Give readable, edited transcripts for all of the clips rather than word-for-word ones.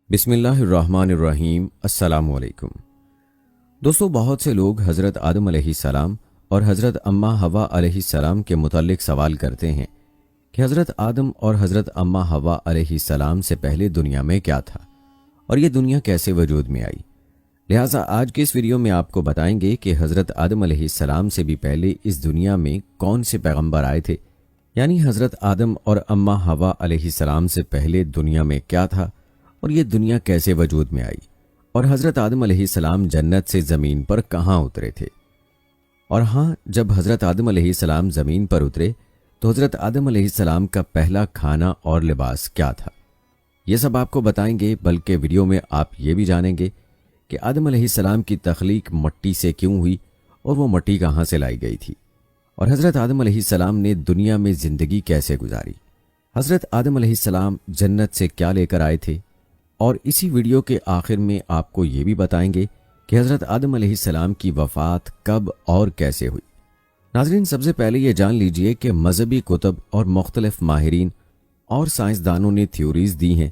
بسم اللہ الرحمن الرحیم۔ السلام علیکم دوستو، بہت سے لوگ حضرت آدم علیہ السلام اور حضرت اماں حوا علیہ السلام کے متعلق سوال کرتے ہیں کہ حضرت آدم اور حضرت اماں حوا علیہ السلام سے پہلے دنیا میں کیا تھا اور یہ دنیا کیسے وجود میں آئی۔ لہٰذا آج کے اس ویڈیو میں آپ کو بتائیں گے کہ حضرت آدم علیہ السلام سے بھی پہلے اس دنیا میں کون سے پیغمبر آئے تھے، یعنی حضرت آدم اور اماں حوا علیہ السلام سے پہلے دنیا میں کیا تھا اور یہ دنیا کیسے وجود میں آئی، اور حضرت آدم علیہ السلام جنت سے زمین پر کہاں اترے تھے۔ اور ہاں، جب حضرت آدم علیہ السلام زمین پر اترے تو حضرت آدم علیہ السلام کا پہلا کھانا اور لباس کیا تھا، یہ سب آپ کو بتائیں گے۔ بلکہ ویڈیو میں آپ یہ بھی جانیں گے کہ آدم علیہ السلام کی تخلیق مٹی سے کیوں ہوئی اور وہ مٹی کہاں سے لائی گئی تھی، اور حضرت آدم علیہ السلام نے دنیا میں زندگی کیسے گزاری، حضرت آدم علیہ السلام جنت سے کیا لے کر آئے تھے، اور اسی ویڈیو کے آخر میں آپ کو یہ بھی بتائیں گے کہ حضرت آدم علیہ السلام کی وفات کب اور کیسے ہوئی۔ ناظرین، سب سے پہلے یہ جان لیجئے کہ مذہبی کتب اور مختلف ماہرین اور سائنسدانوں نے تھیوریز دی ہیں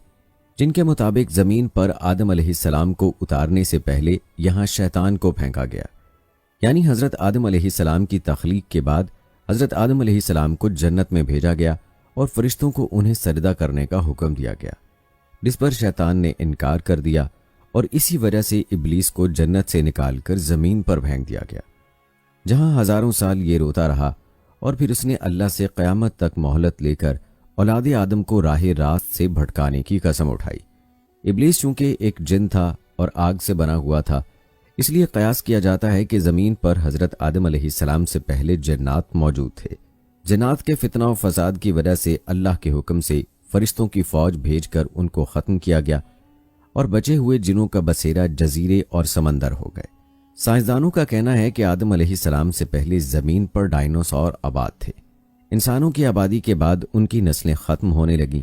جن کے مطابق زمین پر آدم علیہ السلام کو اتارنے سے پہلے یہاں شیطان کو پھینکا گیا، یعنی حضرت آدم علیہ السلام کی تخلیق کے بعد حضرت آدم علیہ السلام کو جنت میں بھیجا گیا اور فرشتوں کو انہیں سجدہ کرنے کا حکم دیا گیا، جس پر شیطان نے انکار کر دیا اور اسی وجہ سے ابلیس کو جنت سے نکال کر زمین پر پھینک دیا گیا، جہاں ہزاروں سال یہ روتا رہا اور پھر اس نے اللہ سے قیامت تک مہلت لے کر اولاد آدم کو راہ راست سے بھٹکانے کی قسم اٹھائی۔ ابلیس چونکہ ایک جن تھا اور آگ سے بنا ہوا تھا، اس لیے قیاس کیا جاتا ہے کہ زمین پر حضرت آدم علیہ السلام سے پہلے جنات موجود تھے۔ جنات کے فتنہ و فساد کی وجہ سے اللہ کے حکم سے فرشتوں کی فوج بھیج کر ان کو ختم کیا گیا اور بچے ہوئے جنوں کا بسیرا جزیرے اور سمندر ہو گئے۔ سائنسدانوں کا کہنا ہے کہ آدم علیہ السلام سے پہلے زمین پر ڈائنوسور آباد تھے۔ انسانوں کی آبادی کے بعد ان کی نسلیں ختم ہونے لگیں۔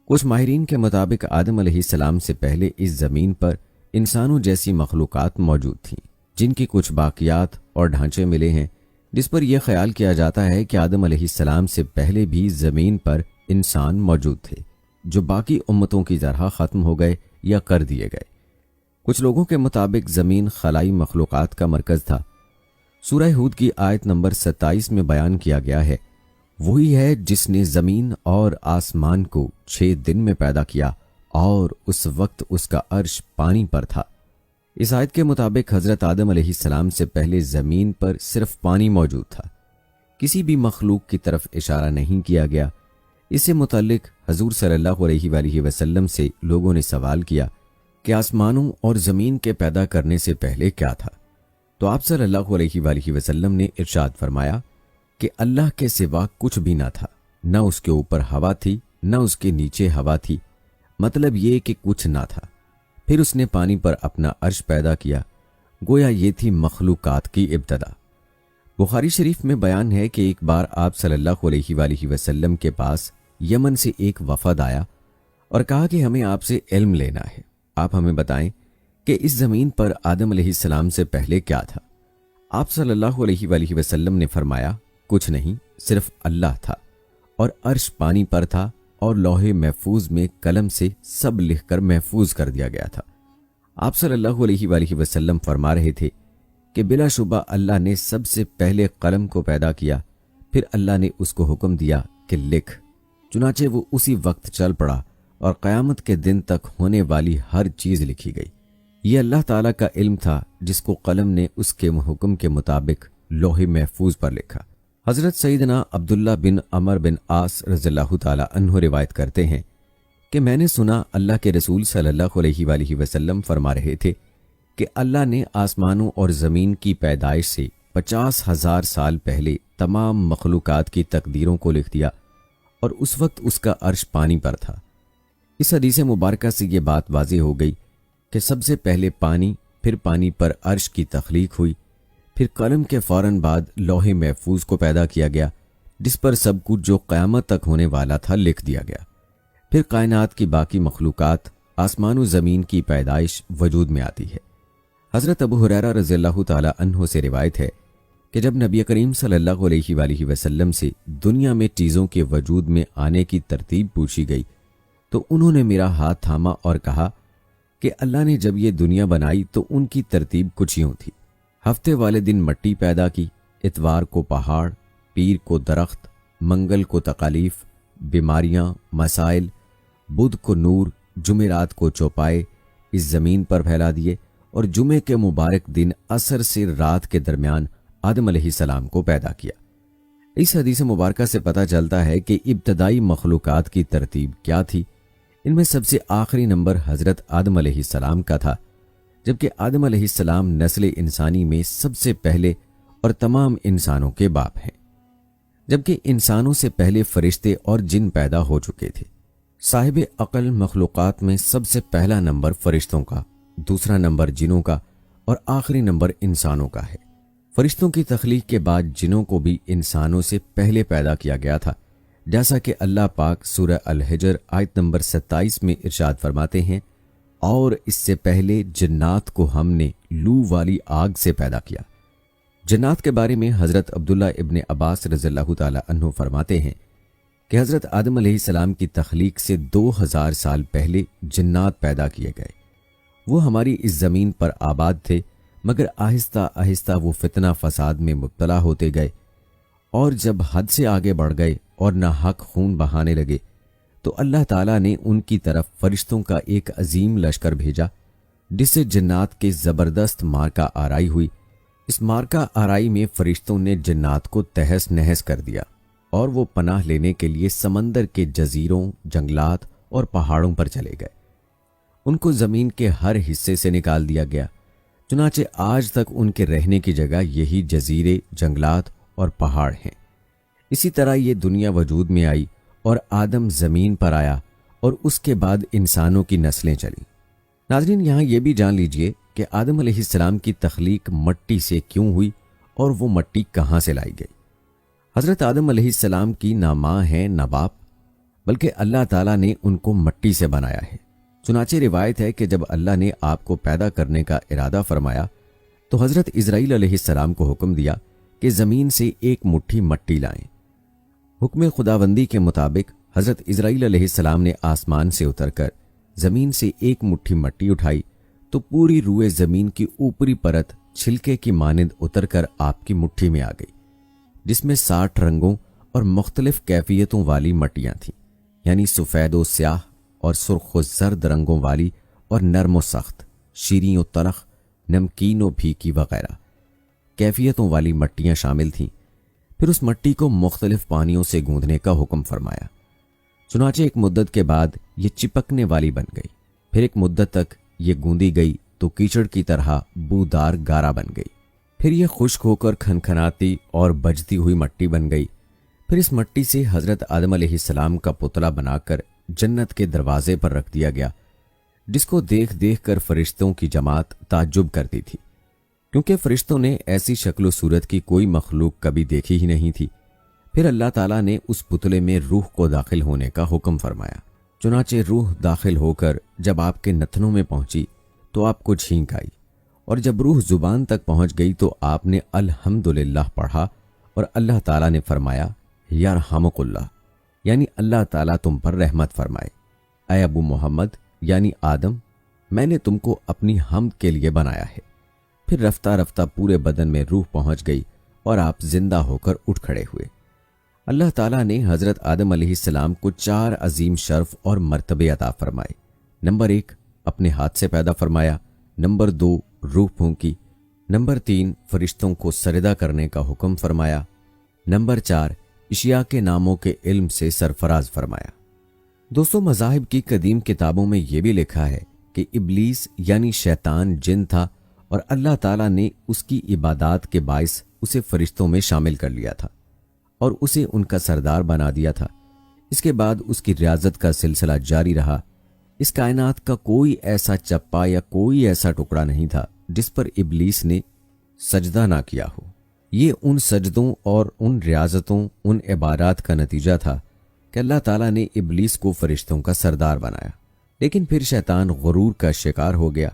کچھ ماہرین کے مطابق آدم علیہ السلام سے پہلے اس زمین پر انسانوں جیسی مخلوقات موجود تھیں، جن کی کچھ باقیات اور ڈھانچے ملے ہیں، جس پر یہ خیال کیا جاتا ہے کہ آدم علیہ السلام سے پہلے بھی زمین پر انسان موجود تھے، جو باقی امتوں کی طرح ختم ہو گئے یا کر دیے گئے۔ کچھ لوگوں کے مطابق زمین خلائی مخلوقات کا مرکز تھا۔ سورہ ہود کی آیت نمبر 27 میں بیان کیا گیا ہے، وہی ہے جس نے زمین اور آسمان کو 6 دن میں پیدا کیا اور اس وقت اس کا عرش پانی پر تھا۔ اس آیت کے مطابق حضرت آدم علیہ السلام سے پہلے زمین پر صرف پانی موجود تھا، کسی بھی مخلوق کی طرف اشارہ نہیں کیا گیا۔ اس سے متعلق حضور صلی اللہ علیہ وآلہ وسلم سے لوگوں نے سوال کیا کہ آسمانوں اور زمین کے پیدا کرنے سے پہلے کیا تھا، تو آپ صلی اللہ علیہ وآلہ وسلم نے ارشاد فرمایا کہ اللہ کے سوا کچھ بھی نہ تھا، نہ اس کے اوپر ہوا تھی نہ اس کے نیچے ہوا تھی، مطلب یہ کہ کچھ نہ تھا۔ پھر اس نے پانی پر اپنا عرش پیدا کیا، گویا یہ تھی مخلوقات کی ابتدا۔ بخاری شریف میں بیان ہے کہ ایک بار آپ صلی اللہ علیہ وآلہ وسلم کے پاس یمن سے ایک وفد آیا اور کہا کہ ہمیں آپ سے علم لینا ہے، آپ ہمیں بتائیں کہ اس زمین پر آدم علیہ السلام سے پہلے کیا تھا۔ آپ صلی اللہ علیہ وآلہ وسلم نے فرمایا، کچھ نہیں، صرف اللہ تھا، اور عرش پانی پر تھا، اور لوح محفوظ میں قلم سے سب لکھ کر محفوظ کر دیا گیا تھا۔ آپ صلی اللہ علیہ وآلہ وسلم فرما رہے تھے کہ بلا شبہ اللہ نے سب سے پہلے قلم کو پیدا کیا، پھر اللہ نے اس کو حکم دیا کہ لکھ، چنانچہ وہ اسی وقت چل پڑا اور قیامت کے دن تک ہونے والی ہر چیز لکھی گئی۔ یہ اللہ تعالیٰ کا علم تھا جس کو قلم نے اس کے حکم کے مطابق لوح محفوظ پر لکھا۔ حضرت سیدنا عبداللہ بن عمر بن عاص رضی اللہ تعالیٰ عنہ روایت کرتے ہیں کہ میں نے سنا اللہ کے رسول صلی اللہ علیہ وآلہ وسلم فرما رہے تھے کہ اللہ نے آسمانوں اور زمین کی پیدائش سے 50,000 سال پہلے تمام مخلوقات کی تقدیروں کو لکھ دیا، اور اس وقت اس کا عرش پانی پر تھا۔ اس حدیث مبارکہ سے یہ بات واضح ہو گئی کہ سب سے پہلے پانی، پھر پانی پر عرش کی تخلیق ہوئی، پھر قلم کے فوراً بعد لوح محفوظ کو پیدا کیا گیا، جس پر سب کچھ جو قیامت تک ہونے والا تھا لکھ دیا گیا۔ پھر کائنات کی باقی مخلوقات، آسمان و زمین کی پیدائش وجود میں آتی ہے۔ حضرت ابو ہریرہ رضی اللہ تعالیٰ عنہ سے روایت ہے کہ جب نبی کریم صلی اللہ علیہ وآلہ وسلم سے دنیا میں چیزوں کے وجود میں آنے کی ترتیب پوچھی گئی تو انہوں نے میرا ہاتھ تھاما اور کہا کہ اللہ نے جب یہ دنیا بنائی تو ان کی ترتیب کچھ یوں تھی۔ ہفتے والے دن مٹی پیدا کی، اتوار کو پہاڑ، پیر کو درخت، منگل کو تکالیف، بیماریاں، مسائل، بدھ کو نور، جمعرات کو چوپائے اس زمین پر پھیلا دیے، اور جمعے کے مبارک دن عصر سے رات کے درمیان آدم علیہ السلام کو پیدا کیا۔ اس حدیث مبارکہ سے پتہ چلتا ہے کہ ابتدائی مخلوقات کی ترتیب کیا تھی۔ ان میں سب سے آخری نمبر حضرت آدم علیہ السلام کا تھا، جبکہ آدم علیہ السلام نسل انسانی میں سب سے پہلے اور تمام انسانوں کے باپ ہیں، جبکہ انسانوں سے پہلے فرشتے اور جن پیدا ہو چکے تھے۔ صاحب عقل مخلوقات میں سب سے پہلا نمبر فرشتوں کا، دوسرا نمبر جنوں کا اور آخری نمبر انسانوں کا ہے۔ فرشتوں کی تخلیق کے بعد جنوں کو بھی انسانوں سے پہلے پیدا کیا گیا تھا، جیسا کہ اللہ پاک سورہ الحجر آیت نمبر 27 میں ارشاد فرماتے ہیں، اور اس سے پہلے جنات کو ہم نے لو والی آگ سے پیدا کیا۔ جنات کے بارے میں حضرت عبداللہ ابن عباس رضی اللہ تعالی عنہ فرماتے ہیں کہ حضرت آدم علیہ السلام کی تخلیق سے 2000 سال پہلے جنات پیدا کیے گئے۔ وہ ہماری اس زمین پر آباد تھے، مگر آہستہ آہستہ وہ فتنہ فساد میں مبتلا ہوتے گئے، اور جب حد سے آگے بڑھ گئے اور ناحق خون بہانے لگے تو اللہ تعالیٰ نے ان کی طرف فرشتوں کا ایک عظیم لشکر بھیجا، جس سے جنات کے زبردست مارکہ آرائی ہوئی۔ اس مارکہ آرائی میں فرشتوں نے جنات کو تہس نہس کر دیا، اور وہ پناہ لینے کے لیے سمندر کے جزیروں، جنگلات اور پہاڑوں پر چلے گئے۔ ان کو زمین کے ہر حصے سے نکال دیا گیا، چنانچہ آج تک ان کے رہنے کی جگہ یہی جزیرے، جنگلات اور پہاڑ ہیں۔ اسی طرح یہ دنیا وجود میں آئی اور آدم زمین پر آیا، اور اس کے بعد انسانوں کی نسلیں چلیں۔ ناظرین، یہاں یہ بھی جان لیجئے کہ آدم علیہ السلام کی تخلیق مٹی سے کیوں ہوئی اور وہ مٹی کہاں سے لائی گئی۔ حضرت آدم علیہ السلام کی نہ ماں ہے نہ باپ، بلکہ اللہ تعالیٰ نے ان کو مٹی سے بنایا ہے۔ چنانچہ روایت ہے کہ جب اللہ نے آپ کو پیدا کرنے کا ارادہ فرمایا تو حضرت اسرائیل علیہ السلام کو حکم دیا کہ زمین سے ایک مٹھی مٹی لائیں۔ حکم خداوندی کے مطابق حضرت اسرائیل علیہ السلام نے آسمان سے اتر کر زمین سے ایک مٹھی مٹی اٹھائی تو پوری روئے زمین کی اوپری پرت چھلکے کی مانند اتر کر آپ کی مٹھی میں آ گئی، جس میں 60 رنگوں اور مختلف کیفیتوں والی مٹیاں تھیں، یعنی سفید و سیاہ اور سرخ و زرد رنگوں والی، اور نرم و سخت، شیریں و تلخ، نمکین و پھیکی وغیرہ کیفیتوں والی مٹیاں شامل تھیں۔ پھر اس مٹی کو مختلف پانیوں سے گوندھنے کا حکم فرمایا۔ چنانچہ ایک مدت کے بعد یہ چپکنے والی بن گئی، پھر ایک مدت تک یہ گوندی گئی تو کیچڑ کی طرح بودار گارا بن گئی، پھر یہ خشک ہو کر کھنکھناتی اور بجتی ہوئی مٹی بن گئی۔ پھر اس مٹی سے حضرت آدم علیہ السلام کا پتلا بنا کر جنت کے دروازے پر رکھ دیا گیا، جس کو دیکھ دیکھ کر فرشتوں کی جماعت تعجب کرتی تھی، کیونکہ فرشتوں نے ایسی شکل و صورت کی کوئی مخلوق کبھی دیکھی ہی نہیں تھی۔ پھر اللہ تعالیٰ نے اس پتلے میں روح کو داخل ہونے کا حکم فرمایا۔ چنانچہ روح داخل ہو کر جب آپ کے نتنوں میں پہنچی تو آپ کو چھینک آئی، اور جب روح زبان تک پہنچ گئی تو آپ نے الحمدللہ پڑھا، اور اللہ تعالیٰ نے فرمایا یرحمک اللہ، یعنی اللہ تعالیٰ تم پر رحمت فرمائے۔ اے ابو محمد یعنی آدم، میں نے تم کو اپنی حمد کے لیے بنایا ہے۔ پھر رفتہ رفتہ پورے بدن میں روح پہنچ گئی اور آپ زندہ ہو کر اٹھ کھڑے ہوئے۔ اللہ تعالیٰ نے حضرت آدم علیہ السلام کو 4 عظیم شرف اور مرتبے عطا فرمائے۔ نمبر 1، اپنے ہاتھ سے پیدا فرمایا۔ نمبر 2، روح پھونکی۔ نمبر 3، فرشتوں کو سجدہ کرنے کا حکم فرمایا۔ نمبر 4، اشیاء کے ناموں کے علم سے سرفراز فرمایا۔ دوستو، مذاہب کی قدیم کتابوں میں یہ بھی لکھا ہے کہ ابلیس یعنی شیطان جن تھا، اور اللہ تعالیٰ نے اس کی عبادات کے باعث اسے فرشتوں میں شامل کر لیا تھا اور اسے ان کا سردار بنا دیا تھا۔ اس کے بعد اس کی ریاضت کا سلسلہ جاری رہا۔ اس کائنات کا کوئی ایسا چپا یا کوئی ایسا ٹکڑا نہیں تھا جس پر ابلیس نے سجدہ نہ کیا ہو۔ یہ ان سجدوں اور ان ریاضتوں، ان عبادات کا نتیجہ تھا کہ اللہ تعالیٰ نے ابلیس کو فرشتوں کا سردار بنایا۔ لیکن پھر شیطان غرور کا شکار ہو گیا۔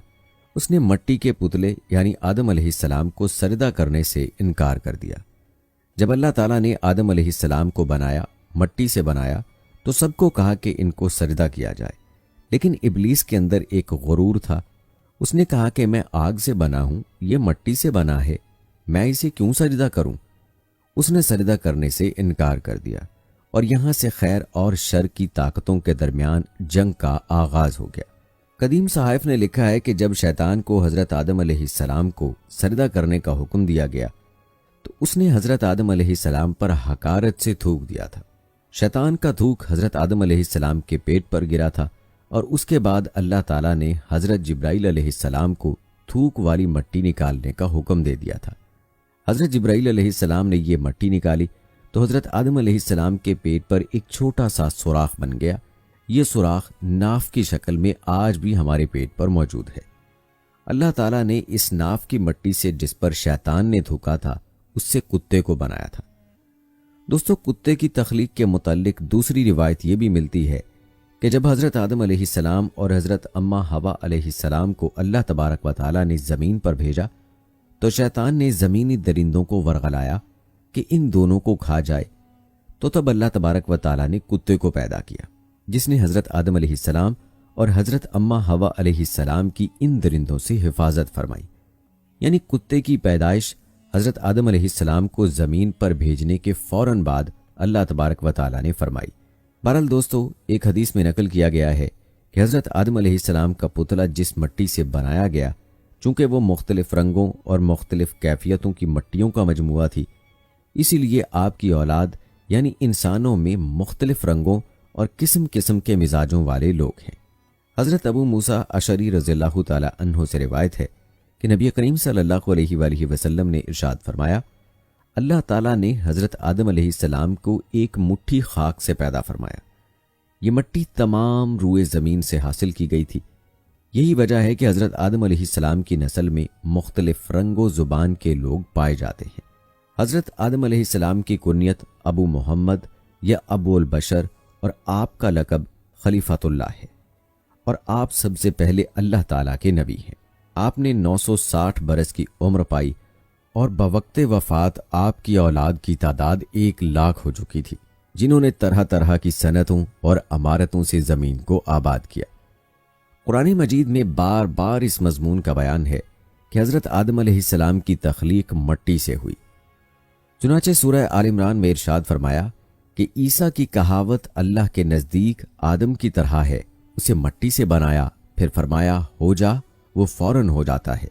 اس نے مٹی کے پتلے یعنی آدم علیہ السلام کو سجدہ کرنے سے انکار کر دیا۔ جب اللہ تعالیٰ نے آدم علیہ السلام کو بنایا، مٹی سے بنایا، تو سب کو کہا کہ ان کو سجدہ کیا جائے، لیکن ابلیس کے اندر ایک غرور تھا۔ اس نے کہا کہ میں آگ سے بنا ہوں، یہ مٹی سے بنا ہے، میں اسے کیوں سجدہ کروں؟ اس نے سجدہ کرنے سے انکار کر دیا، اور یہاں سے خیر اور شر کی طاقتوں کے درمیان جنگ کا آغاز ہو گیا۔ قدیم صحائف نے لکھا ہے کہ جب شیطان کو حضرت آدم علیہ السلام کو سجدہ کرنے کا حکم دیا گیا تو اس نے حضرت آدم علیہ السلام پر حقارت سے تھوک دیا تھا۔ شیطان کا تھوک حضرت آدم علیہ السلام کے پیٹ پر گرا تھا، اور اس کے بعد اللہ تعالیٰ نے حضرت جبرائیل علیہ السلام کو تھوک والی مٹی نکالنے کا حکم دے دیا تھا۔ حضرت جبرائیل علیہ السلام نے یہ مٹی نکالی تو حضرت آدم علیہ السلام کے پیٹ پر ایک چھوٹا سا سوراخ بن گیا۔ یہ سوراخ ناف کی شکل میں آج بھی ہمارے پیٹ پر موجود ہے۔ اللہ تعالیٰ نے اس ناف کی مٹی سے جس پر شیطان نے تھوکا تھا اس سے کتے کو بنایا تھا۔ دوستو، کتے کی تخلیق کے متعلق دوسری روایت یہ بھی ملتی ہے کہ جب حضرت آدم علیہ السلام اور حضرت اماں حوا علیہ السلام کو اللہ تبارک و تعالیٰ نے زمین پر بھیجا تو شیطان نے زمینی درندوں کو ورغلایا کہ ان دونوں کو کھا جائے، تو تب اللہ تبارک و تعالیٰ نے کتے کو پیدا کیا، جس نے حضرت آدم علیہ السلام اور حضرت اماں حوا علیہ السلام کی ان درندوں سے حفاظت فرمائی۔ یعنی کتے کی پیدائش حضرت آدم علیہ السلام کو زمین پر بھیجنے کے فوراً بعد اللہ تبارک و تعالیٰ نے فرمائی۔ بہرحال دوستو، ایک حدیث میں نقل کیا گیا ہے کہ حضرت آدم علیہ السلام کا پتلا جس مٹی سے بنایا گیا، چونکہ وہ مختلف رنگوں اور مختلف کیفیتوں کی مٹیوں کا مجموعہ تھی، اسی لیے آپ کی اولاد یعنی انسانوں میں مختلف رنگوں اور قسم قسم کے مزاجوں والے لوگ ہیں۔ حضرت ابو موسیٰ اشعری رضی اللہ تعالی عنہ سے روایت ہے کہ نبی کریم صلی اللہ علیہ وآلہ وسلم نے ارشاد فرمایا، اللہ تعالیٰ نے حضرت آدم علیہ السلام کو ایک مٹھی خاک سے پیدا فرمایا۔ یہ مٹی تمام روئے زمین سے حاصل کی گئی تھی۔ یہی وجہ ہے کہ حضرت آدم علیہ السلام کی نسل میں مختلف رنگ و زبان کے لوگ پائے جاتے ہیں۔ حضرت آدم علیہ السلام کی کنیت ابو محمد یا ابو البشر اور آپ کا لقب خلیفۃ اللہ ہے، اور آپ سب سے پہلے اللہ تعالیٰ کے نبی ہیں۔ آپ نے 960 برس کی عمر پائی، اور بوقت وفات آپ کی اولاد کی تعداد 1,00,000 ہو چکی تھی، جنہوں نے طرح طرح کی صنعتوں اور عمارتوں سے زمین کو آباد کیا۔ قرآن مجید میں بار بار اس مضمون کا بیان ہے کہ حضرت آدم علیہ السلام کی تخلیق مٹی سے ہوئی۔ چنانچہ سورہ آل عمران میں ارشاد فرمایا کہ عیسیٰ کی کہاوت اللہ کے نزدیک آدم کی طرح ہے، اسے مٹی سے بنایا، پھر فرمایا ہو جا، وہ فوراً ہو جاتا ہے۔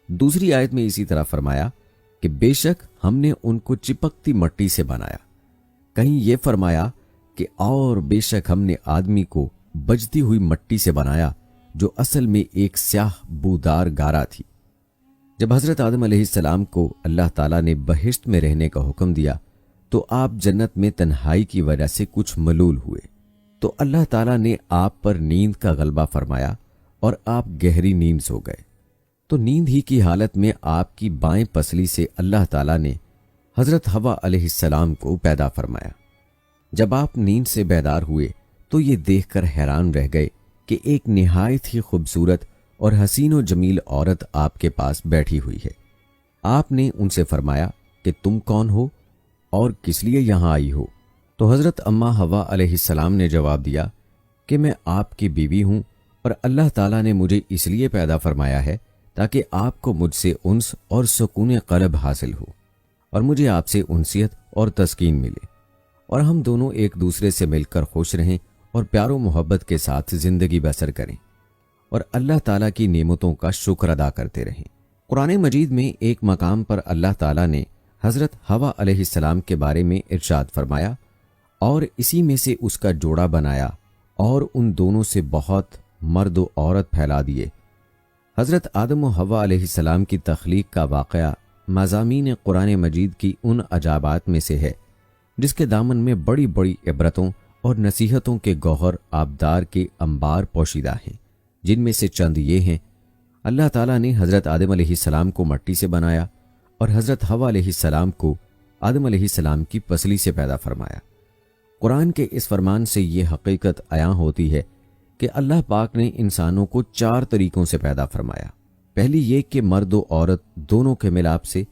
دوسری آیت میں اسی طرح فرمایا کہ بے شک ہم نے ان کو چپکتی مٹی سے بنایا۔ کہیں یہ فرمایا کہ اور بے شک ہم نے آدمی کو بجتی ہوئی مٹی سے بنایا، جو اصل میں ایک سیاہ بودار گارا تھی۔ جب حضرت آدم علیہ السلام کو اللہ تعالیٰ نے بہشت میں رہنے کا حکم دیا تو آپ جنت میں تنہائی کی وجہ سے کچھ ملول ہوئے، تو اللہ تعالیٰ نے آپ پر نیند کا غلبہ فرمایا اور آپ گہری نیند سو گئے۔ تو نیند ہی کی حالت میں آپ کی بائیں پسلی سے اللہ تعالیٰ نے حضرت حوا علیہ السلام کو پیدا فرمایا۔ جب آپ نیند سے بیدار ہوئے تو یہ دیکھ کر حیران رہ گئے کہ ایک نہایت ہی خوبصورت اور حسین و جمیل عورت آپ کے پاس بیٹھی ہوئی ہے۔ آپ نے ان سے فرمایا کہ تم کون ہو اور کس لیے یہاں آئی ہو؟ تو حضرت اماں حوا علیہ السلام نے جواب دیا کہ میں آپ کی بیوی ہوں، اور اللہ تعالیٰ نے مجھے اس لیے پیدا فرمایا ہے تاکہ آپ کو مجھ سے انس اور سکون قلب حاصل ہو، اور مجھے آپ سے انسیت اور تسکین ملے، اور ہم دونوں ایک دوسرے سے مل کر خوش رہیں اور پیار و محبت کے ساتھ زندگی بسر کریں، اور اللہ تعالیٰ کی نعمتوں کا شکر ادا کرتے رہیں۔ قرآن مجید میں ایک مقام پر اللہ تعالیٰ نے حضرت حوا علیہ السلام کے بارے میں ارشاد فرمایا، اور اسی میں سے اس کا جوڑا بنایا اور ان دونوں سے بہت مرد و عورت پھیلا دیے۔ حضرت آدم و حوا علیہ السلام کی تخلیق کا واقعہ مضامین قرآن مجید کی ان عجائبات میں سے ہے جس کے دامن میں بڑی بڑی عبرتوں اور نصیحتوں کے گوہر آبدار کے انبار پوشیدہ ہیں، جن میں سے چند یہ ہیں۔ اللہ تعالیٰ نے حضرت آدم علیہ السلام کو مٹی سے بنایا اور حضرت حوا علیہ السلام کو آدم علیہ السلام کی پسلی سے پیدا فرمایا۔ قرآن کے اس فرمان سے یہ حقیقت عیاں ہوتی ہے کہ اللہ پاک نے انسانوں کو 4 طریقوں سے پیدا فرمایا۔ پہلی یہ کہ مرد و عورت دونوں کے ملاپ سے،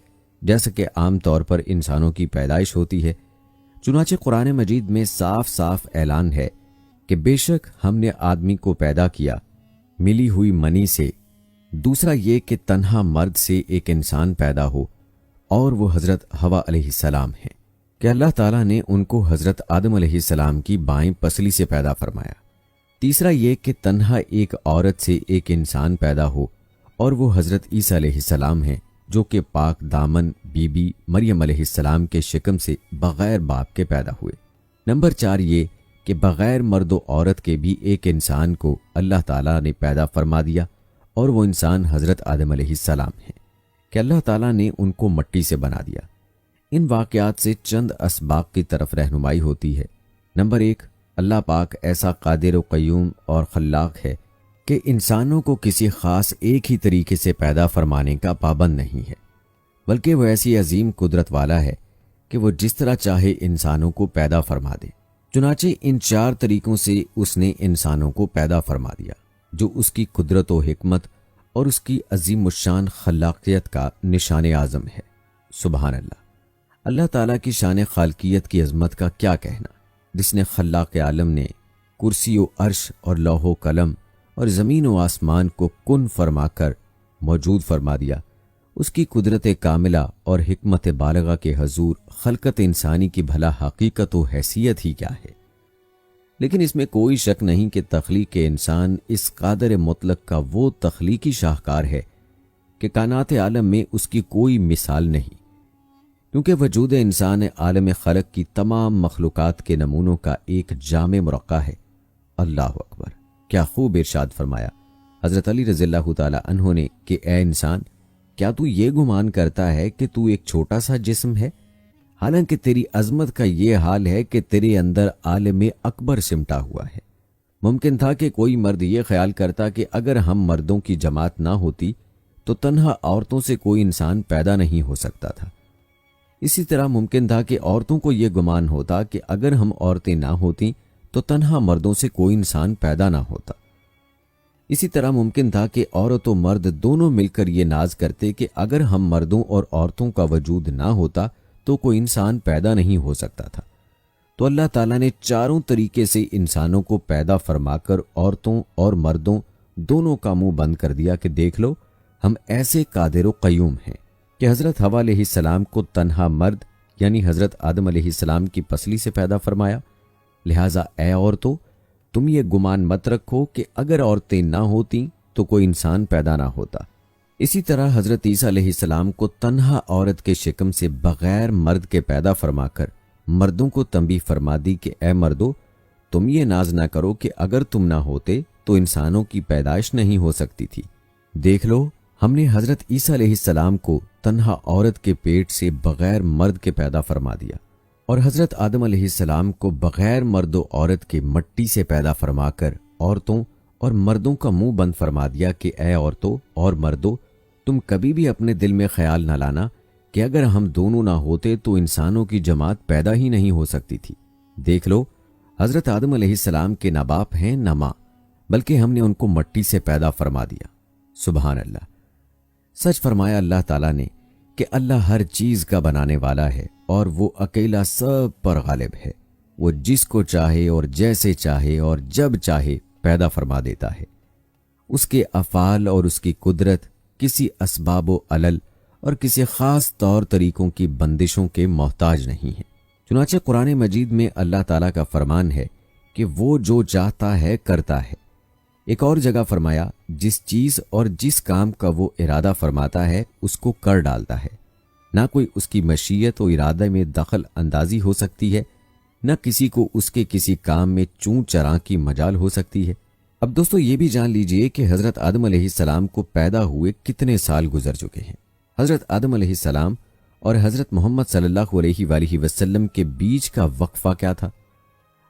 جیسا کہ عام طور پر انسانوں کی پیدائش ہوتی ہے۔ چنانچہ قرآن مجید میں صاف صاف اعلان ہے کہ بے شک ہم نے آدمی کو پیدا کیا ملی ہوئی منی سے، دوسرا یہ کہ تنہا مرد سے ایک انسان پیدا ہو اور وہ حضرت حوا علیہ السلام ہیں، کہ اللہ تعالیٰ نے ان کو حضرت آدم علیہ السلام کی بائیں پسلی سے پیدا فرمایا۔ تیسرا یہ کہ تنہا ایک عورت سے ایک انسان پیدا ہو اور وہ حضرت عیسیٰ علیہ السلام ہیں، جو کہ پاک دامن بی بی مریم علیہ السلام کے شکم سے بغیر باپ کے پیدا ہوئے۔ نمبر 4 یہ کہ بغیر مرد و عورت کے بھی ایک انسان کو اللہ تعالیٰ نے پیدا فرما دیا اور وہ انسان حضرت آدم علیہ السلام ہیں، کہ اللہ تعالیٰ نے ان کو مٹی سے بنا دیا۔ ان واقعات سے چند اسباق کی طرف رہنمائی ہوتی ہے۔ نمبر 1، اللہ پاک ایسا قادر و قیوم اور خلاق ہے کہ انسانوں کو کسی خاص ایک ہی طریقے سے پیدا فرمانے کا پابند نہیں ہے، بلکہ وہ ایسی عظیم قدرت والا ہے کہ وہ جس طرح چاہے انسانوں کو پیدا فرما دے۔ چنانچہ ان 4 طریقوں سے اس نے انسانوں کو پیدا فرما دیا، جو اس کی قدرت و حکمت اور اس کی عظیم الشان خلاقیت کا نشان اعظم ہے۔ سبحان اللہ۔ اللہ تعالیٰ کی شان خالقیت کی عظمت کا کیا کہنا، جس نے خلاق عالم نے کرسی و عرش اور لوح و قلم اور زمین و آسمان کو کن فرما کر موجود فرما دیا۔ اس کی قدرت کاملہ اور حکمت بالغہ کے حضور خلقت انسانی کی بھلا حقیقت و حیثیت ہی کیا ہے۔ لیکن اس میں کوئی شک نہیں کہ تخلیق انسان اس قادر مطلق کا وہ تخلیقی شاہکار ہے کہ کائنات عالم میں اس کی کوئی مثال نہیں، کیونکہ وجود انسان عالم خلق کی تمام مخلوقات کے نمونوں کا ایک جامع مرقع ہے۔ اللہ اکبر! کیا خوب ارشاد فرمایا حضرت علی رضی اللہ تعالی عنہ نے کہ اے انسان، کیا تو یہ گمان کرتا ہے کہ تو ایک چھوٹا سا جسم ہے، حالانکہ تیری عظمت کا یہ حال ہے کہ تیرے اندر عالم اکبر سمٹا ہوا ہے۔ ممکن تھا کہ کوئی مرد یہ خیال کرتا کہ اگر ہم مردوں کی جماعت نہ ہوتی تو تنہا عورتوں سے کوئی انسان پیدا نہیں ہو سکتا تھا۔ اسی طرح ممکن تھا کہ عورتوں کو یہ گمان ہوتا کہ اگر ہم عورتیں نہ ہوتیں تو تنہا مردوں سے کوئی انسان پیدا نہ ہوتا۔ اسی طرح ممکن تھا کہ عورت و مرد دونوں مل کر یہ ناز کرتے کہ اگر ہم مردوں اور عورتوں کا وجود نہ ہوتا تو کوئی انسان پیدا نہیں ہو سکتا تھا۔ تو اللہ تعالیٰ نے چاروں طریقے سے انسانوں کو پیدا فرما کر عورتوں اور مردوں دونوں کا منہ بند کر دیا کہ دیکھ لو، ہم ایسے قادر و قیوم ہیں کہ حضرت حوا علیہ السلام کو تنہا مرد یعنی حضرت آدم علیہ السلام کی پسلی سے پیدا فرمایا۔ لہٰذا اے عورتوں، تم یہ گمان مت رکھو کہ اگر عورتیں نہ ہوتیں تو کوئی انسان پیدا نہ ہوتا۔ اسی طرح حضرت عیسیٰ علیہ السلام کو تنہا عورت کے شکم سے بغیر مرد کے پیدا فرما کر مردوں کو تنبیہ فرما دی کہ اے مردو، تم یہ ناز نہ کرو کہ اگر تم نہ ہوتے تو انسانوں کی پیدائش نہیں ہو سکتی تھی۔ دیکھ لو، ہم نے حضرت عیسیٰ علیہ السلام کو تنہا عورت کے پیٹ سے بغیر مرد کے پیدا فرما دیا، اور حضرت آدم علیہ السلام کو بغیر مرد و عورت کے مٹی سے پیدا فرما کر عورتوں اور مردوں کا منہ بند فرما دیا کہ اے عورتوں اور مردوں، تم کبھی بھی اپنے دل میں خیال نہ لانا کہ اگر ہم دونوں نہ ہوتے تو انسانوں کی جماعت پیدا ہی نہیں ہو سکتی تھی۔ دیکھ لو، حضرت آدم علیہ السلام کے نہ باپ ہیں نہ ماں، بلکہ ہم نے ان کو مٹی سے پیدا فرما دیا۔ سبحان اللہ! سچ فرمایا اللہ تعالیٰ نے کہ اللہ ہر چیز کا بنانے والا ہے اور وہ اکیلا سب پر غالب ہے۔ وہ جس کو چاہے اور جیسے چاہے اور جب چاہے پیدا فرما دیتا ہے۔ اس کے افعال اور اس کی قدرت کسی اسباب و علل اور کسی خاص طور طریقوں کی بندشوں کے محتاج نہیں ہے۔ چنانچہ قرآن مجید میں اللہ تعالیٰ کا فرمان ہے کہ وہ جو چاہتا ہے کرتا ہے۔ ایک اور جگہ فرمایا، جس چیز اور جس کام کا وہ ارادہ فرماتا ہے اس کو کر ڈالتا ہے۔ نہ کوئی اس کی مشیت و ارادہ میں دخل اندازی ہو سکتی ہے، نہ کسی کو اس کے کسی کام میں چوں چراں کی مجال ہو سکتی ہے۔ اب دوستو یہ بھی جان لیجئے کہ حضرت آدم علیہ السلام کو پیدا ہوئے کتنے سال گزر چکے ہیں۔ حضرت آدم علیہ السلام اور حضرت محمد صلی اللہ علیہ وآلہ وسلم کے بیچ کا وقفہ کیا تھا؟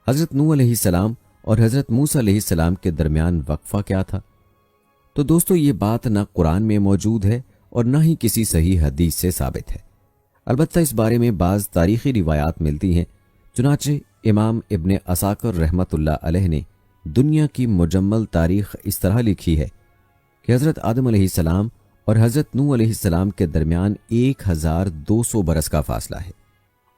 حضرت نوح علیہ السلام اور حضرت موسیٰ علیہ السلام کے درمیان وقفہ کیا تھا؟ تو دوستو یہ بات نہ قرآن میں موجود ہے اور نہ ہی کسی صحیح حدیث سے ثابت ہے۔ البتہ اس بارے میں بعض تاریخی روایات ملتی ہیں۔ چنانچہ امام ابن عساکر رحمۃ اللہ علیہ نے دنیا کی مجمل تاریخ اس طرح لکھی ہے کہ حضرت آدم علیہ السلام اور حضرت نوح علیہ السلام کے درمیان 1200 برس کا فاصلہ ہے،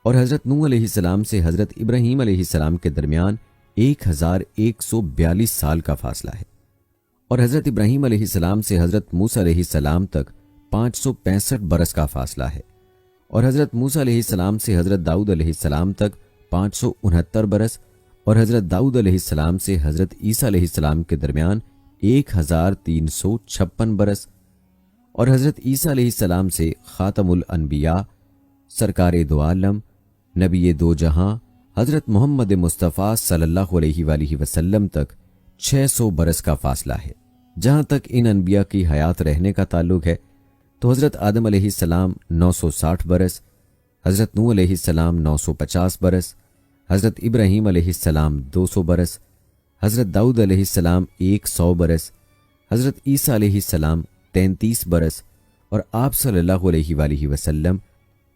اور حضرت نوح علیہ السلام سے حضرت ابراہیم علیہ السلام کے درمیان 1142 سال کا فاصلہ ہے، اور حضرت ابراہیم علیہ السلام سے حضرت موسیٰ علیہ السلام تک 565 برس کا فاصلہ ہے، اور حضرت موسیٰ علیہ السلام سے حضرت داؤد علیہ السلام تک 569 برس، اور حضرت داؤد علیہ السلام سے حضرت عیسیٰ علیہ السلام کے درمیان 1356 برس، اور حضرت عیسیٰ علیہ السلام سے خاتم الانبیاء، سرکار دو عالم، نبی دو جہاں حضرت محمد مصطفیٰ صلی اللہ علیہ وآلہ وسلم تک 600 برس کا فاصلہ ہے۔ جہاں تک ان انبیاء کی حیات رہنے کا تعلق ہے تو حضرت آدم علیہ السلام 960 برس، حضرت نوح علیہ السلام 950 برس، حضرت ابراہیم علیہ السلام 200 برس، حضرت داؤد علیہ السلام 100 برس، حضرت عیسیٰ علیہ السلام 33 برس، اور آپ صلی اللہ علیہ وآلہ وسلم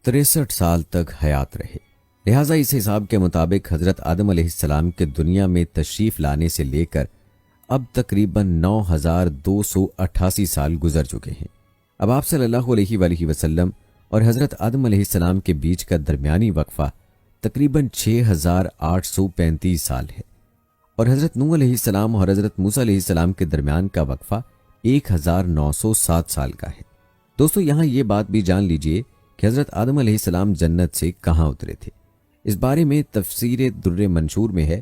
63 سال تک حیات رہے۔ لہٰذا اس حساب کے مطابق حضرت آدم علیہ السلام کے دنیا میں تشریف لانے سے لے کر اب تقریباً 9288 سال گزر چکے ہیں۔ اب آپ صلی اللہ علیہ وآلہ وسلم اور حضرت آدم علیہ السلام کے بیچ کا درمیانی وقفہ تقریباً 6835 سال ہے، اور حضرت نوح علیہ السلام اور حضرت موسیٰ علیہ السلام کے درمیان کا وقفہ 1907 سال کا ہے۔ دوستو، یہاں یہ بات بھی جان لیجئے کہ حضرت آدم علیہ السلام جنت سے کہاں اترے تھے۔ اس بارے میں تفسیر در منشور میں ہے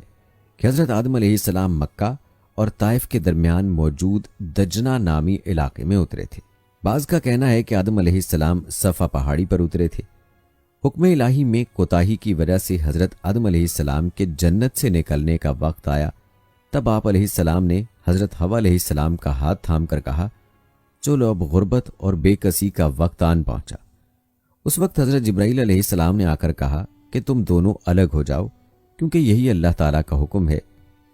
کہ حضرت آدم علیہ السلام مکہ اور طائف کے درمیان موجود دجنہ نامی علاقے میں اترے تھے۔ بعض کا کہنا ہے کہ آدم علیہ السلام صفا پہاڑی پر اترے تھے۔ حکم الہی میں کوتاہی کی وجہ سے حضرت آدم علیہ السلام کے جنت سے نکلنے کا وقت آیا، تب آپ علیہ السلام نے حضرت حوا علیہ السلام کا ہاتھ تھام کر کہا، چلو اب غربت اور بے کسی کا وقت آن پہنچا۔ اس وقت حضرت جبرائیل علیہ السلام نے آ کر کہا کہ تم دونوں الگ ہو جاؤ، کیونکہ یہی اللہ تعالیٰ کا حکم ہے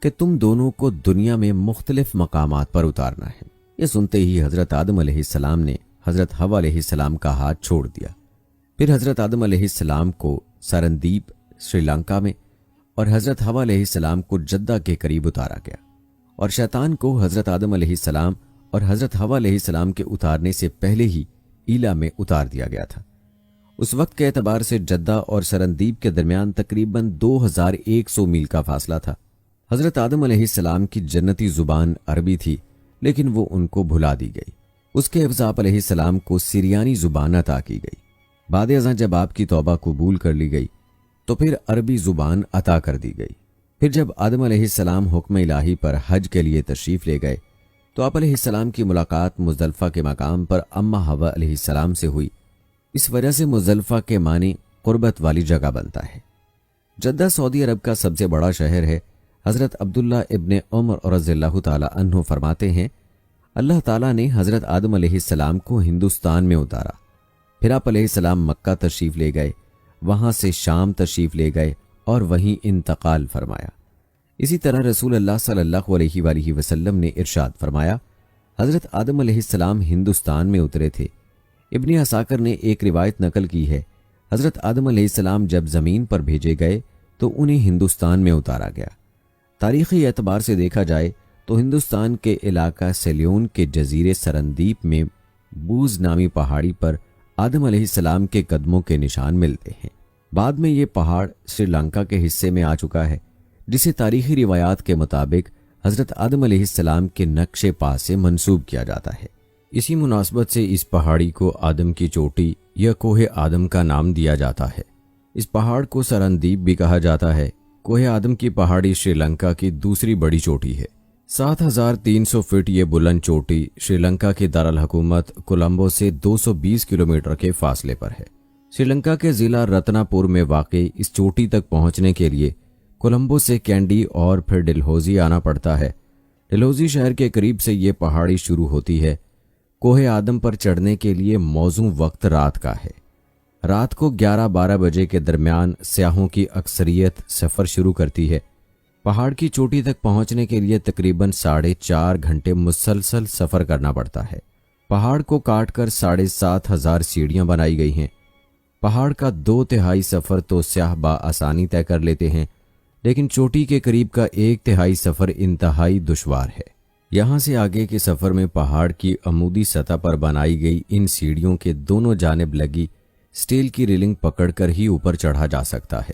کہ تم دونوں کو دنیا میں مختلف مقامات پر اتارنا ہے۔ یہ سنتے ہی حضرت آدم علیہ السلام نے حضرت حوا علیہ السلام کا ہاتھ چھوڑ دیا۔ پھر حضرت آدم علیہ السلام کو سرندیپ سری لنکا میں اور حضرت حوا علیہ السلام کو جدہ کے قریب اتارا گیا، اور شیطان کو حضرت آدم علیہ السلام اور حضرت حوا علیہ السلام کے اتارنے سے پہلے ہی ایلا میں اتار دیا گیا تھا۔ اس وقت کے اعتبار سے جدہ اور سرندیپ کے درمیان تقریباً 2100 میل کا فاصلہ تھا۔ حضرت آدم علیہ السلام کی جنتی زبان عربی تھی، لیکن وہ ان کو بھلا دی گئی۔ اس کے عوض آپ علیہ السلام کو سریانی زبان عطا کی گئی۔ بعد ازاں جب آپ کی توبہ قبول کر لی گئی تو پھر عربی زبان عطا کر دی گئی۔ پھر جب آدم علیہ السلام حکم الہی پر حج کے لیے تشریف لے گئے تو آپ علیہ السلام کی ملاقات مزدلفہ کے مقام پر اماں حوا علیہ السلام سے ہوئی۔ اس وجہ سے مزدلفہ کے معنی قربت والی جگہ بنتا ہے۔ جدہ سعودی عرب کا سب سے بڑا شہر ہے۔ حضرت عبداللہ ابن عمر رضی اللہ تعالی عنہ فرماتے ہیں، اللہ تعالیٰ نے حضرت آدم علیہ السلام کو ہندوستان میں اتارا، پھر آپ علیہ السلام مکہ تشریف لے گئے، وہاں سے شام تشریف لے گئے اور وہیں انتقال فرمایا۔ اسی طرح رسول اللہ صلی اللہ علیہ وآلہ وسلم نے ارشاد فرمایا، حضرت آدم علیہ السلام ہندوستان میں اترے تھے۔ ابن عساکر نے ایک روایت نقل کی ہے، حضرت آدم علیہ السلام جب زمین پر بھیجے گئے تو انہیں ہندوستان میں اتارا گیا۔ تاریخی اعتبار سے دیکھا جائے تو ہندوستان کے علاقہ سیلیون کے جزیرے سرندیپ میں بوز نامی پہاڑی پر آدم علیہ السلام کے قدموں کے نشان ملتے ہیں۔ بعد میں یہ پہاڑ سری لنکا کے حصے میں آ چکا ہے، جسے تاریخی روایات کے مطابق حضرت آدم علیہ السلام کے نقش پا سے منسوب کیا جاتا ہے۔ اسی مناسبت سے اس پہاڑی کو آدم کی چوٹی یا کوہ آدم کا نام دیا جاتا ہے۔ اس پہاڑ کو سرندیپ بھی کہا جاتا ہے۔ کوہ آدم کی پہاڑی سری لنکا کی دوسری بڑی چوٹی ہے۔ 7300 فٹ یہ بلند چوٹی سری لنکا کے دارالحکومت کولمبو سے 220 کلومیٹر کے فاصلے پر ہے۔ سری لنکا کے ضلع رتنا پور میں واقع اس چوٹی تک پہنچنے کے لیے کولمبو سے کینڈی اور پھر ڈلہوزی آنا پڑتا ہے۔ ڈلہوزی شہر کے قریب سے یہ پہاڑی شروع ہوتی ہے۔ کوہ آدم پر چڑھنے کے لیے موزوں وقت رات کا ہے۔ رات کو 11-12 بجے کے درمیان سیاحوں کی اکثریت سفر شروع کرتی ہے۔ پہاڑ کی چوٹی تک پہنچنے کے لیے تقریباً 4.5 گھنٹے مسلسل سفر کرنا پڑتا ہے۔ پہاڑ کو کاٹ کر 7500 سیڑھیاں بنائی گئی ہیں۔ پہاڑ کا 2/3 سفر تو سیاح بآسانی طے کر لیتے ہیں، لیکن چوٹی کے قریب کا 1/3 سفر انتہائی دشوار ہے۔ یہاں سے آگے کے سفر میں پہاڑ کی عمودی سطح پر بنائی گئی ان سیڑھیوں کے دونوں جانب لگی سٹیل کی ریلنگ پکڑ کر ہی اوپر چڑھا جا سکتا ہے۔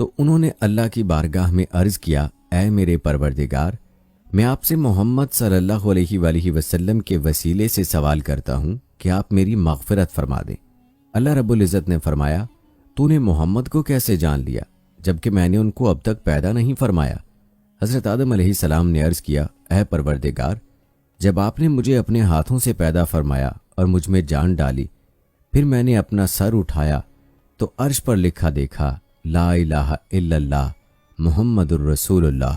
تو انہوں نے اللہ کی بارگاہ میں عرض کیا، اے میرے پروردگار، میں آپ سے محمد صلی اللہ علیہ وآلہ وسلم کے وسیلے سے سوال کرتا ہوں کہ آپ میری مغفرت فرما دیں۔ اللہ رب العزت نے فرمایا، تو نے محمد کو کیسے جان لیا جبکہ میں نے ان کو اب تک پیدا نہیں فرمایا؟ حضرت آدم علیہ السلام نے عرض کیا، اے پروردگار، جب آپ نے مجھے اپنے ہاتھوں سے پیدا فرمایا اور مجھ میں جان ڈالی، پھر میں نے اپنا سر اٹھایا تو عرش پر لکھا دیکھا، لا الہ الا اللہ محمد الرسول اللہ۔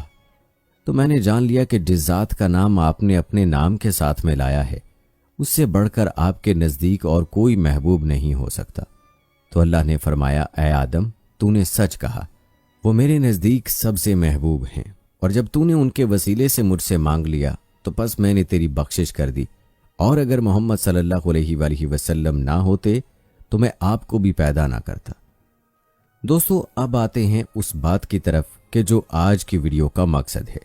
تو میں نے جان لیا کہ جس ذات کا نام آپ نے اپنے نام کے ساتھ میں لایا ہے، اس سے بڑھ کر آپ کے نزدیک اور کوئی محبوب نہیں ہو سکتا۔ تو اللہ نے فرمایا، اے آدم، تو نے سچ کہا، وہ میرے نزدیک سب سے محبوب ہیں، اور جب تو نے ان کے وسیلے سے مجھ سے مانگ لیا تو پس میں نے تیری بخشش کر دی، اور اگر محمد صلی اللہ علیہ وآلہ وسلم نہ ہوتے تو میں آپ کو بھی پیدا نہ کرتا۔ دوستو، اب آتے ہیں اس بات کی طرف کہ جو آج کی ویڈیو کا مقصد ہے،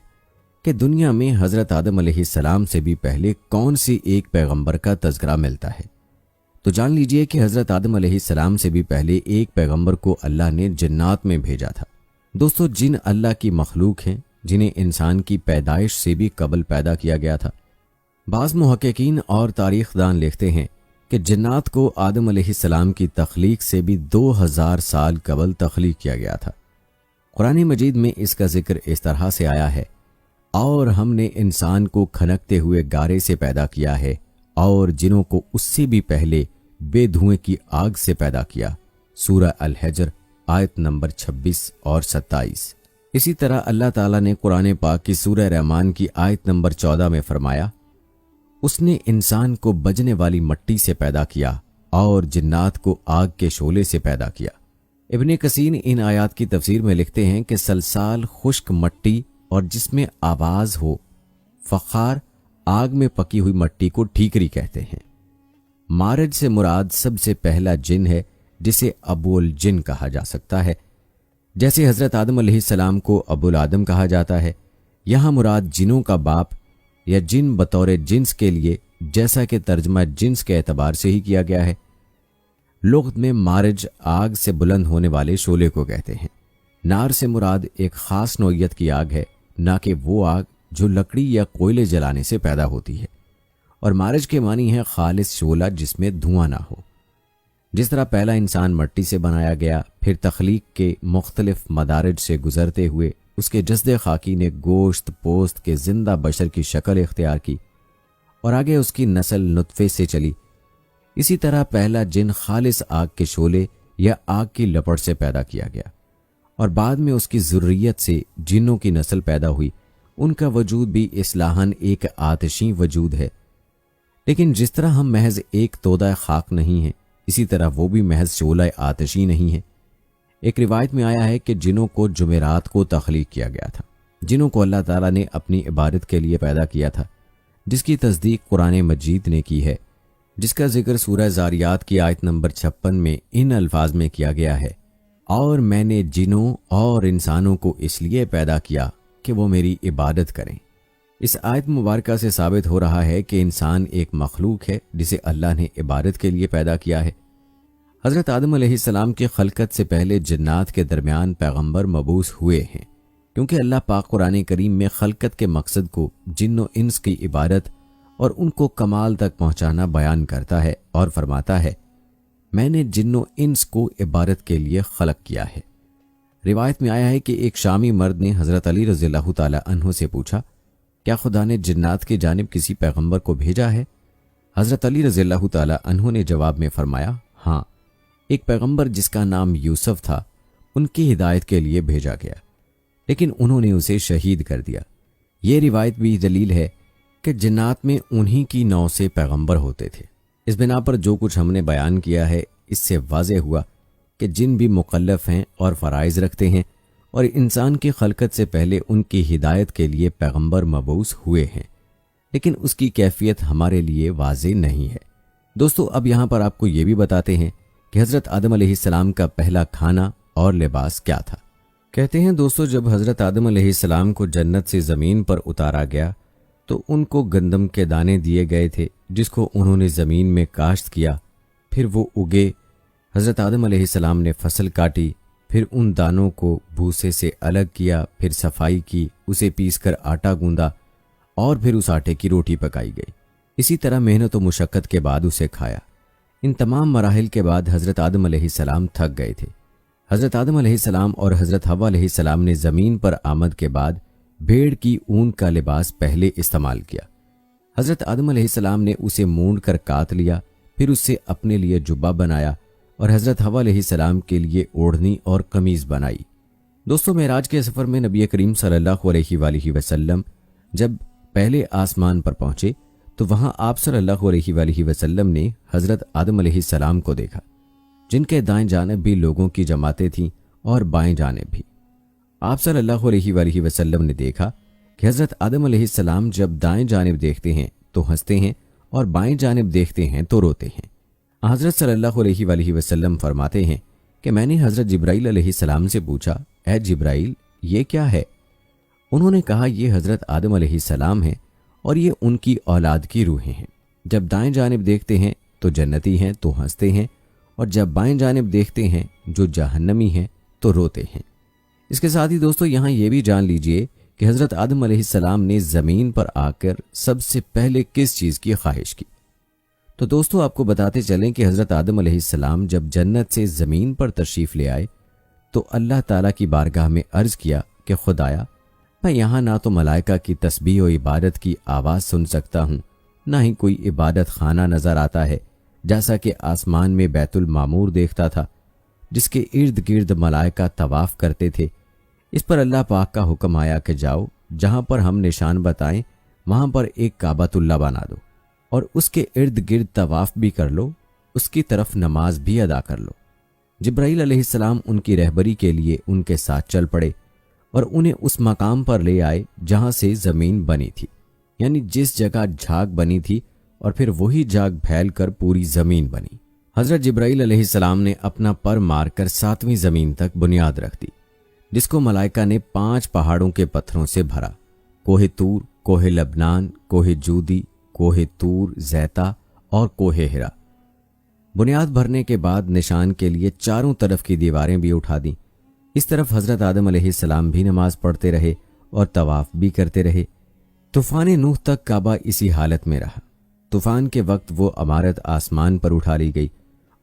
کہ دنیا میں حضرت آدم علیہ السلام سے بھی پہلے کون سی ایک پیغمبر کا تذکرہ ملتا ہے۔ تو جان لیجئے کہ حضرت آدم علیہ السلام سے بھی پہلے ایک پیغمبر کو اللہ نے جنات میں بھیجا تھا۔ دوستو، جن اللہ کی مخلوق ہیں جنہیں انسان کی پیدائش سے بھی قبل پیدا کیا گیا تھا، بعض محققین اور تاریخ دان لکھتے ہیں کہ جنات کو آدم علیہ السلام کی تخلیق سے بھی 2000 سال قبل تخلیق کیا گیا تھا۔ قرآن مجید میں اس کا ذکر اس طرح سے آیا ہے، اور ہم نے انسان کو کھنکتے ہوئے گارے سے پیدا کیا ہے اور جنوں کو اس سے بھی پہلے بے دھوئیں کی آگ سے پیدا کیا۔ سورہ الحجر آیت نمبر 26 اور 27۔ اسی طرح اللہ تعالیٰ نے قرآن پاک کی سورہ رحمان کی آیت نمبر 14 میں فرمایا، اس نے انسان کو بجنے والی مٹی سے پیدا کیا اور جنات کو آگ کے شعلے سے پیدا کیا۔ ابن کثیر ان آیات کی تفسیر میں لکھتے ہیں کہ سلسال خشک مٹی اور جس میں آواز ہو، فخار آگ میں پکی ہوئی مٹی کو ٹھیکری کہتے ہیں۔ مارج سے مراد سب سے پہلا جن ہے جسے ابو الجن کہا جا سکتا ہے، جیسے حضرت آدم علیہ السلام کو ابو العدم کہا جاتا ہے۔ یہاں مراد جنوں کا باپ یا جن بطور جنس کے لیے، جیسا کہ ترجمہ جنس کے اعتبار سے ہی کیا گیا ہے۔ لغت میں مارج آگ سے بلند ہونے والے شعلے کو کہتے ہیں۔ نار سے مراد ایک خاص نوعیت کی آگ ہے، نہ کہ وہ آگ جو لکڑی یا کوئلے جلانے سے پیدا ہوتی ہے، اور مارج کے معنی ہے خالص شعلہ جس میں دھواں نہ ہو۔ جس طرح پہلا انسان مٹی سے بنایا گیا، پھر تخلیق کے مختلف مدارج سے گزرتے ہوئے اس کے جسد خاکی نے گوشت پوست کے زندہ بشر کی شکل اختیار کی، اور آگے اس کی نسل نطفے سے چلی، اسی طرح پہلا جن خالص آگ کے شعلے یا آگ کی لپٹ سے پیدا کیا گیا، اور بعد میں اس کی ذریت سے جنوں کی نسل پیدا ہوئی۔ ان کا وجود بھی اصلاحاً ایک آتشی وجود ہے، لیکن جس طرح ہم محض ایک تودہ خاک نہیں ہیں، اسی طرح وہ بھی محض شعلہ آتشی نہیں ہے۔ ایک روایت میں آیا ہے کہ جنوں کو جمعرات کو تخلیق کیا گیا تھا، جنوں کو اللہ تعالیٰ نے اپنی عبادت کے لیے پیدا کیا تھا، جس کی تصدیق قرآن مجید نے کی ہے، جس کا ذکر سورہ زاریات کی آیت نمبر 56 میں ان الفاظ میں کیا گیا ہے، اور میں نے جنوں اور انسانوں کو اس لیے پیدا کیا کہ وہ میری عبادت کریں۔ اس آیت مبارکہ سے ثابت ہو رہا ہے کہ انسان ایک مخلوق ہے جسے اللہ نے عبادت کے لیے پیدا کیا ہے۔ حضرت آدم علیہ السلام کی خلقت سے پہلے جنات کے درمیان پیغمبر مبعوث ہوئے ہیں، کیونکہ اللہ پاک قرآن کریم میں خلقت کے مقصد کو جن و انس کی عبادت اور ان کو کمال تک پہنچانا بیان کرتا ہے اور فرماتا ہے، میں نے جن و انس کو عبادت کے لیے خلق کیا ہے۔ روایت میں آیا ہے کہ ایک شامی مرد نے حضرت علی رضی اللہ تعالی عنہ سے پوچھا، کیا خدا نے جنات کی جانب کسی پیغمبر کو بھیجا ہے؟ حضرت علی رضی اللہ تعالی عنہ نے جواب میں فرمایا، ہاں، ایک پیغمبر جس کا نام یوسف تھا، ان کی ہدایت کے لیے بھیجا گیا، لیکن انہوں نے اسے شہید کر دیا۔ یہ روایت بھی دلیل ہے کہ جنات میں انہی کی نوع سے پیغمبر ہوتے تھے۔ اس بنا پر جو کچھ ہم نے بیان کیا ہے، اس سے واضح ہوا کہ جن بھی مکلف ہیں اور فرائض رکھتے ہیں، اور انسان کی خلقت سے پہلے ان کی ہدایت کے لیے پیغمبر مبعوث ہوئے ہیں، لیکن اس کی کیفیت ہمارے لیے واضح نہیں ہے۔ دوستو، اب یہاں پر آپ کو یہ بھی بتاتے ہیں کہ حضرت آدم علیہ السلام کا پہلا کھانا اور لباس کیا تھا۔ کہتے ہیں دوستو، جب حضرت آدم علیہ السلام کو جنت سے زمین پر اتارا گیا تو ان کو گندم کے دانے دیے گئے تھے، جس کو انہوں نے زمین میں کاشت کیا، پھر وہ اگے۔ حضرت آدم علیہ السلام نے فصل کاٹی پھر ان دانوں کو بھوسے سے الگ کیا، پھر صفائی کی، اسے پیس کر آٹا گوندا اور پھر اس آٹے کی روٹی پکائی گئی۔ اسی طرح محنت و مشقت کے بعد اسے کھایا۔ ان تمام مراحل کے بعد حضرت آدم علیہ السلام تھک گئے تھے۔ حضرت آدم علیہ السلام اور حضرت حوا علیہ السلام نے زمین پر آمد کے بعد بھیڑ کی اون کا لباس پہلے استعمال کیا۔ حضرت آدم علیہ السلام نے اسے مونڈ کر کات لیا، پھر اس سے اپنے لیے جبہ بنایا اور حضرت حوا علیہ السلام کے لیے اوڑھنی اور قمیض بنائی۔ دوستو، معراج کے سفر میں نبی کریم صلی اللہ علیہ وآلہ وسلم جب پہلے آسمان پر پہنچے تو وہاں آپ صلی اللہ علیہ وآلہ وسلم نے حضرت آدم علیہ السلام کو دیکھا، جن کے دائیں جانب بھی لوگوں کی جماعتیں تھیں اور بائیں جانب بھی۔ آپ صلی اللہ علیہ وآلہ وسلم نے دیکھا کہ حضرت آدم علیہ السلام جب دائیں جانب دیکھتے ہیں تو ہنستے ہیں اور بائیں جانب دیکھتے ہیں تو روتے ہیں۔ حضرت صلی اللہ علیہ وآلہ وسلم فرماتے ہیں کہ میں نے حضرت جبرائیل علیہ السلام سے پوچھا، اے جبرائیل، یہ کیا ہے؟ انہوں نے کہا، یہ حضرت آدم علیہ السلام ہیں اور یہ ان کی اولاد کی روحیں ہیں۔ جب دائیں جانب دیکھتے ہیں تو جنتی ہیں تو ہنستے ہیں، اور جب بائیں جانب دیکھتے ہیں جو جہنمی ہیں تو روتے ہیں۔ اس کے ساتھ ہی دوستو یہاں یہ بھی جان لیجئے کہ حضرت آدم علیہ السلام نے زمین پر آ کر سب سے پہلے کس چیز کی خواہش کی؟ تو دوستو آپ کو بتاتے چلیں کہ حضرت آدم علیہ السلام جب جنت سے زمین پر تشریف لے آئے تو اللہ تعالیٰ کی بارگاہ میں عرض کیا کہ خدایا، میں یہاں نہ تو ملائکہ کی تسبیح و عبادت کی آواز سن سکتا ہوں، نہ ہی کوئی عبادت خانہ نظر آتا ہے جیسا کہ آسمان میں بیت المعمور دیکھتا تھا جس کے ارد گرد ملائکہ طواف کرتے تھے۔ اس پر اللہ پاک کا حکم آیا کہ جاؤ، جہاں پر ہم نشان بتائیں وہاں پر ایک کعبۃ اللہ بنا دو اور اس کے ارد گرد طواف بھی کر لو، اس کی طرف نماز بھی ادا کر لو۔ جبرائیل علیہ السلام ان کی رہبری کے لیے ان کے ساتھ چل پڑے اور انہیں اس مقام پر لے آئے جہاں سے زمین بنی تھی، یعنی جس جگہ جھاگ بنی تھی، اور پھر وہی جھاگ پھیل کر پوری زمین بنی۔ حضرت جبرائیل علیہ السلام نے اپنا پر مار کر 7ویں زمین تک بنیاد رکھ دی، جس کو ملائکہ نے 5 پہاڑوں کے پتھروں سے بھرا: کوہ طور، کوہ لبنان، کوہ جودی، کوہ طور زیتا اور کوہ ہرا۔ بنیاد بھرنے کے بعد نشان کے لیے چاروں طرف کی دیواریں بھی اٹھا دیں۔ اس طرف حضرت آدم علیہ السلام بھی نماز پڑھتے رہے اور طواف بھی کرتے رہے۔ طوفان نوح تک کعبہ اسی حالت میں رہا۔ طوفان کے وقت وہ عمارت آسمان پر اٹھا لی گئی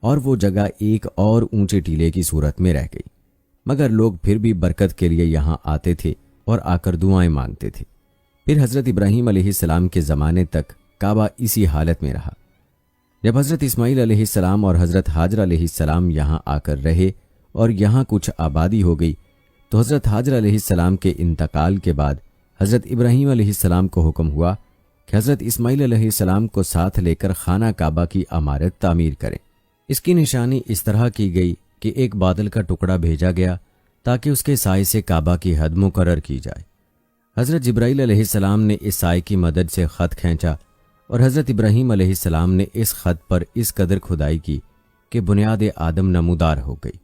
اور وہ جگہ ایک اور اونچے ٹیلے کی صورت میں رہ گئی، مگر لوگ پھر بھی برکت کے لیے یہاں آتے تھے اور آ کر دعائیں مانگتے تھے۔ پھر حضرت ابراہیم علیہ السلام کے زمانے تک کعبہ اسی حالت میں رہا۔ جب حضرت اسماعیل علیہ السلام اور حضرت حاجر علیہ السلام یہاں آ کر رہے اور یہاں کچھ آبادی ہو گئی تو حضرت حاجر علیہ السلام کے انتقال کے بعد حضرت ابراہیم علیہ السلام کو حکم ہوا کہ حضرت اسماعیل علیہ السلام کو ساتھ لے کر خانہ کعبہ کی عمارت تعمیر کریں۔ اس کی نشانی اس طرح کی گئی کہ ایک بادل کا ٹکڑا بھیجا گیا تاکہ اس کے سائے سے کعبہ کی حد مقرر کی جائے۔ حضرت جبرائیل علیہ السلام نے اس سائے کی مدد سے خط کھینچا اور حضرت ابراہیم علیہ السلام نے اس خط پر اس قدر کھدائی کی کہ بنیاد آدم نمودار ہو گئی۔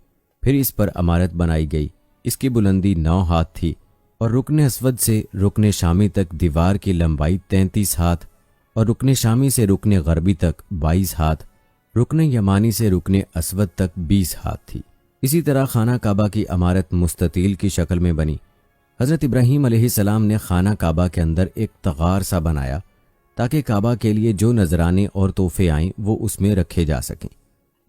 پھر اس پر عمارت بنائی گئی۔ اس کی بلندی 9 ہاتھ تھی اور رکن اسود سے رکن شامی تک دیوار کی لمبائی 33 ہاتھ اور رکن شامی سے رکن غربی تک 22 ہاتھ، رکن یمانی سے رکن اسود تک 20 ہاتھ تھی۔ اسی طرح خانہ کعبہ کی عمارت مستطیل کی شکل میں بنی۔ حضرت ابراہیم علیہ السلام نے خانہ کعبہ کے اندر ایک تغار سا بنایا تاکہ کعبہ کے لیے جو نذرانے اور تحفے آئیں وہ اس میں رکھے جا سکیں۔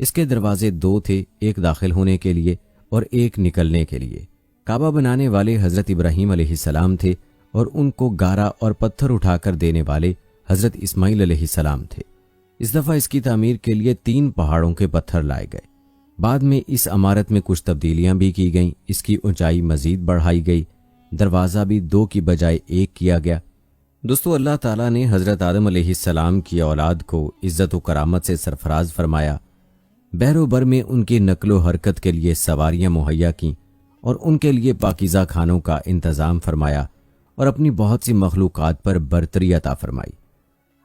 اس کے دروازے 2 تھے، ایک داخل ہونے کے لیے اور ایک نکلنے کے لیے۔ کعبہ بنانے والے حضرت ابراہیم علیہ السلام تھے اور ان کو گارا اور پتھر اٹھا کر دینے والے حضرت اسماعیل علیہ السلام تھے۔ اس دفعہ اس کی تعمیر کے لیے 3 پہاڑوں کے پتھر لائے گئے۔ بعد میں اس عمارت میں کچھ تبدیلیاں بھی کی گئیں۔ اس کی اونچائی مزید بڑھائی گئی، دروازہ بھی 2 کی بجائے 1 کیا گیا۔ دوستو، اللہ تعالیٰ نے حضرت آدم علیہ السلام کی اولاد کو عزت و کرامت سے سرفراز فرمایا، بحر و بر میں ان کی نقل و حرکت کے لیے سواریاں مہیا کیں اور ان کے لیے پاکیزہ کھانوں کا انتظام فرمایا اور اپنی بہت سی مخلوقات پر برتری عطا فرمائی۔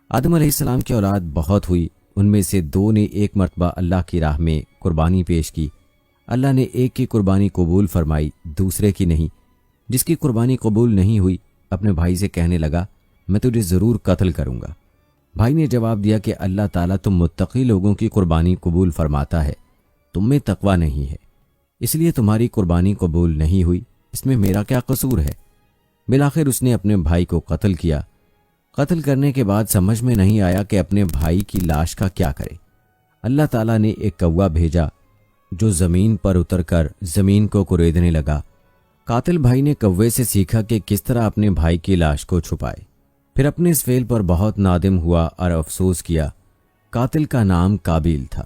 آدم علیہ السلام کی اولاد بہت ہوئی، ان میں سے 2 نے ایک مرتبہ اللہ کی راہ میں قربانی پیش کی۔ اللہ نے ایک کی قربانی قبول فرمائی، دوسرے کی نہیں۔ جس کی قربانی قبول نہیں ہوئی اپنے بھائی سے کہنے لگا، میں تجھے ضرور قتل کروں گا۔ بھائی نے جواب دیا کہ اللہ تعالیٰ تم متقی لوگوں کی قربانی قبول فرماتا ہے، تم میں تقوی نہیں ہے۔ اس لیے تمہاری قربانی قبول نہیں ہوئی، اس میں میرا کیا قصور ہے؟ بالآخر اس نے اپنے بھائی کو قتل کیا۔ قتل کرنے کے بعد سمجھ میں نہیں آیا کہ اپنے بھائی کی لاش کا کیا کرے۔ اللہ تعالیٰ نے ایک کوا بھیجا جو زمین پر اتر کر زمین کو کریدنے لگا۔ قاتل بھائی نے کوے سے سیکھا کہ کس طرح اپنے بھائی کی لاش کو چھپائے، پھر اپنے اس فعل پر بہت نادم ہوا اور افسوس کیا۔ قاتل کا نام قابیل تھا،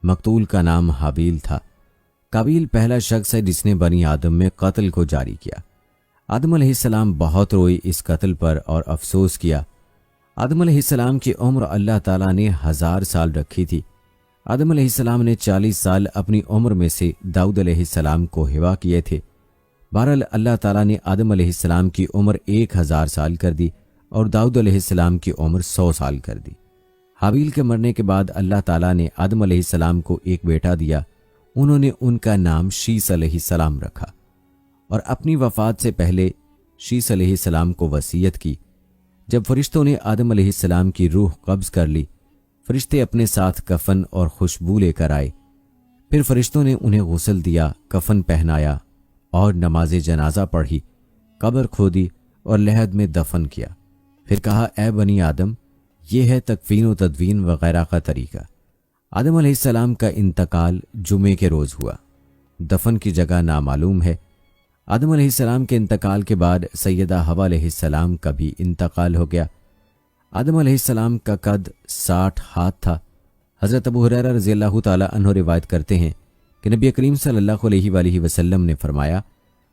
مقتول کا نام حابیل تھا۔ قابیل پہلا شخص ہے جس نے بنی آدم میں قتل کو جاری کیا۔ آدم علیہ السلام بہت روئے اس قتل پر اور افسوس کیا۔ آدم علیہ السلام کی عمر اللہ تعالیٰ نے 1000 سال رکھی تھی۔ آدم علیہ السلام نے 40 سال اپنی عمر میں سے داؤد علیہ السلام کو ہبہ کیے تھے۔ بہرحال اللہ تعالیٰ نے آدم علیہ السلام کی عمر 1000 سال کر دی اور داؤد علیہ السلام کی عمر 100 سال کر دی۔ حابیل کے مرنے کے بعد اللہ تعالیٰ نے آدم علیہ السلام کو ایک بیٹا دیا۔ انہوں نے ان کا نام شیس علیہ السلام رکھا اور اپنی وفات سے پہلے شیس علیہ السلام کو وصیت کی۔ جب فرشتوں نے آدم علیہ السلام کی روح قبض کر لی، فرشتے اپنے ساتھ کفن اور خوشبو لے کر آئے۔ پھر فرشتوں نے انہیں غسل دیا، کفن پہنایا اور نماز جنازہ پڑھی، قبر کھودی اور لحد میں دفن کیا۔ پھر کہا، اے بنی آدم، یہ ہے تکفین و تدفین وغیرہ کا طریقہ۔ آدم علیہ السلام کا انتقال جمعے کے روز ہوا۔ دفن کی جگہ نامعلوم ہے۔ آدم علیہ السلام کے انتقال کے بعد سیدہ حوا علیہ السلام کا بھی انتقال ہو گیا۔ آدم علیہ السلام کا قد 60 ہاتھ تھا۔ حضرت ابو ہریرہ رضی اللہ تعالی عنہ روایت کرتے ہیں کہ نبی کریم صلی اللہ علیہ وآلہ وسلم نے فرمایا،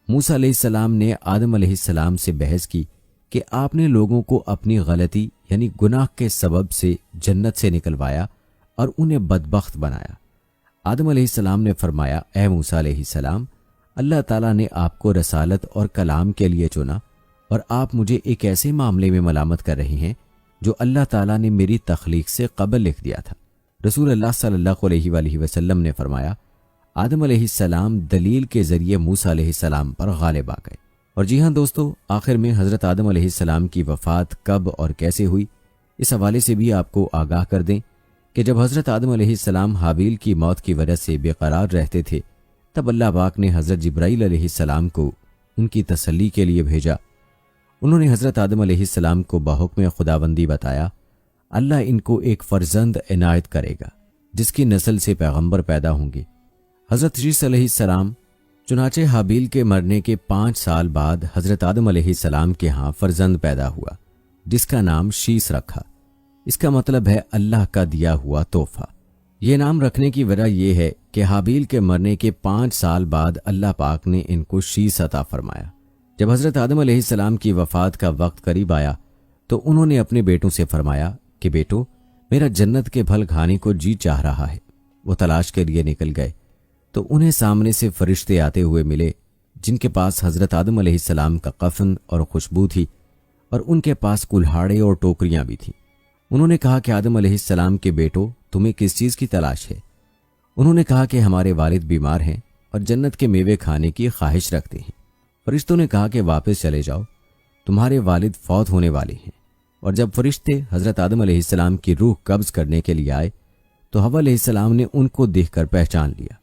موسیٰ علیہ السلام نے آدم علیہ السلام سے بحث کی کہ آپ نے لوگوں کو اپنی غلطی یعنی گناہ کے سبب سے جنت سے نکلوایا اور انہیں بدبخت بنایا۔ آدم علیہ السلام نے فرمایا، اے موسیٰ علیہ السلام، اللہ تعالیٰ نے آپ کو رسالت اور کلام کے لیے چنا اور آپ مجھے ایک ایسے معاملے میں ملامت کر رہے ہیں جو اللہ تعالیٰ نے میری تخلیق سے قبل لکھ دیا تھا۔ رسول اللہ صلی اللہ علیہ وآلہ وسلم نے فرمایا، آدم علیہ السلام دلیل کے ذریعے موسیٰ علیہ السلام پر غالب آ گئے۔ اور جی ہاں دوستو، آخر میں حضرت آدم علیہ السلام کی وفات کب اور کیسے ہوئی، اس حوالے سے بھی آپ کو آگاہ کر دیں کہ جب حضرت آدم علیہ السلام حابیل کی موت کی وجہ سے بے قرار رہتے تھے، تب اللہ پاک نے حضرت جبرائیل علیہ السلام کو ان کی تسلی کے لیے بھیجا۔ انہوں نے حضرت آدم علیہ السلام کو بحکم خداوندی بتایا، اللہ ان کو ایک فرزند عنایت کرے گا جس کی نسل سے پیغمبر پیدا ہوں گے۔ حضرت شیس علیہ السلام چنانچہ حابیل کے مرنے کے 5 سال بعد حضرت آدم علیہ السلام کے ہاں فرزند پیدا ہوا جس کا نام شیس رکھا۔ اس کا مطلب ہے اللہ کا دیا ہوا تحفہ۔ یہ نام رکھنے کی وجہ یہ ہے کہ حابیل کے مرنے کے 5 سال بعد اللہ پاک نے ان کو شیس عطا فرمایا۔ جب حضرت آدم علیہ السلام کی وفات کا وقت قریب آیا تو انہوں نے اپنے بیٹوں سے فرمایا کہ بیٹو، میرا جنت کے پھل کھانے کو جی چاہ رہا ہے۔ وہ تلاش کے لیے نکل گئے تو انہیں سامنے سے فرشتے آتے ہوئے ملے جن کے پاس حضرت آدم علیہ السلام کا کفن اور خوشبو تھی اور ان کے پاس کلہاڑے اور ٹوکریاں بھی تھیں۔ انہوں نے کہا کہ آدم علیہ السلام کے بیٹو، تمہیں کس چیز کی تلاش ہے؟ انہوں نے کہا کہ ہمارے والد بیمار ہیں اور جنت کے میوے کھانے کی خواہش رکھتے ہیں۔ فرشتوں نے کہا کہ واپس چلے جاؤ، تمہارے والد فوت ہونے والے ہیں۔ اور جب فرشتے حضرت آدم علیہ السلام کی روح قبض کرنے کے لیے آئے تو حوا علیہ السلام نے ان کو دیکھ کر پہچان لیا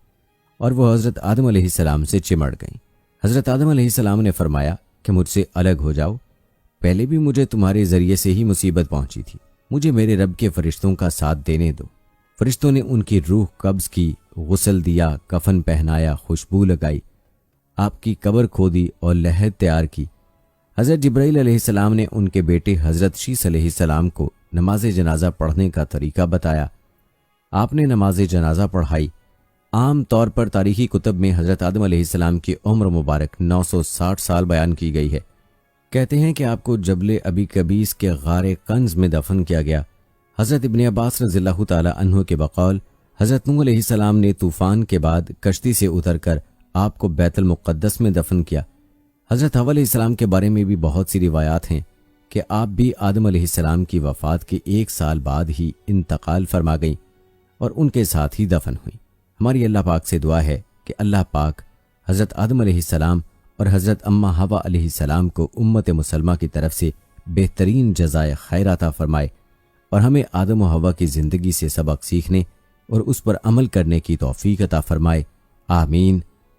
اور وہ حضرت آدم علیہ السلام سے چمڑ گئیں۔ حضرت آدم علیہ السلام نے فرمایا کہ مجھ سے الگ ہو جاؤ، پہلے بھی مجھے تمہارے ذریعے سے ہی مصیبت پہنچی تھی، مجھے میرے رب کے فرشتوں کا ساتھ دینے دو۔ فرشتوں نے ان کی روح قبض کی، غسل دیا، کفن پہنایا، خوشبو لگائی، آپ کی قبر کھودی اور لحد تیار کی۔ حضرت جبرائیل علیہ السلام نے ان کے بیٹے حضرت شیس علیہ السلام کو نماز جنازہ پڑھنے کا طریقہ بتایا۔ آپ نے نماز جنازہ پڑھائی۔ عام طور پر تاریخی کتب میں حضرت آدم علیہ السلام کی عمر مبارک 960 سال بیان کی گئی ہے۔ کہتے ہیں کہ آپ کو جبل ابی قبیس کے غار کنز میں دفن کیا گیا۔ حضرت ابن عباس رضی اللہ تعالی عنہ کے بقول حضرت نوح علیہ السلام نے طوفان کے بعد کشتی سے اتر کر آپ کو بیت المقدس میں دفن کیا۔ حضرت حوا علیہ السلام کے بارے میں بھی بہت سی روایات ہیں کہ آپ بھی آدم علیہ السلام کی وفات کے 1 سال بعد ہی انتقال فرما گئیں اور ان کے ساتھ ہی دفن ہوئیں۔ ہماری اللہ پاک سے دعا ہے کہ اللہ پاک حضرت آدم علیہ السلام اور حضرت اماں حوا علیہ السلام کو امت مسلمہ کی طرف سے بہترین جزائے خیر عطا فرمائے اور ہمیں آدم و حوا کی زندگی سے سبق سیکھنے اور اس پر عمل کرنے کی توفیق عطا فرمائے۔ آمین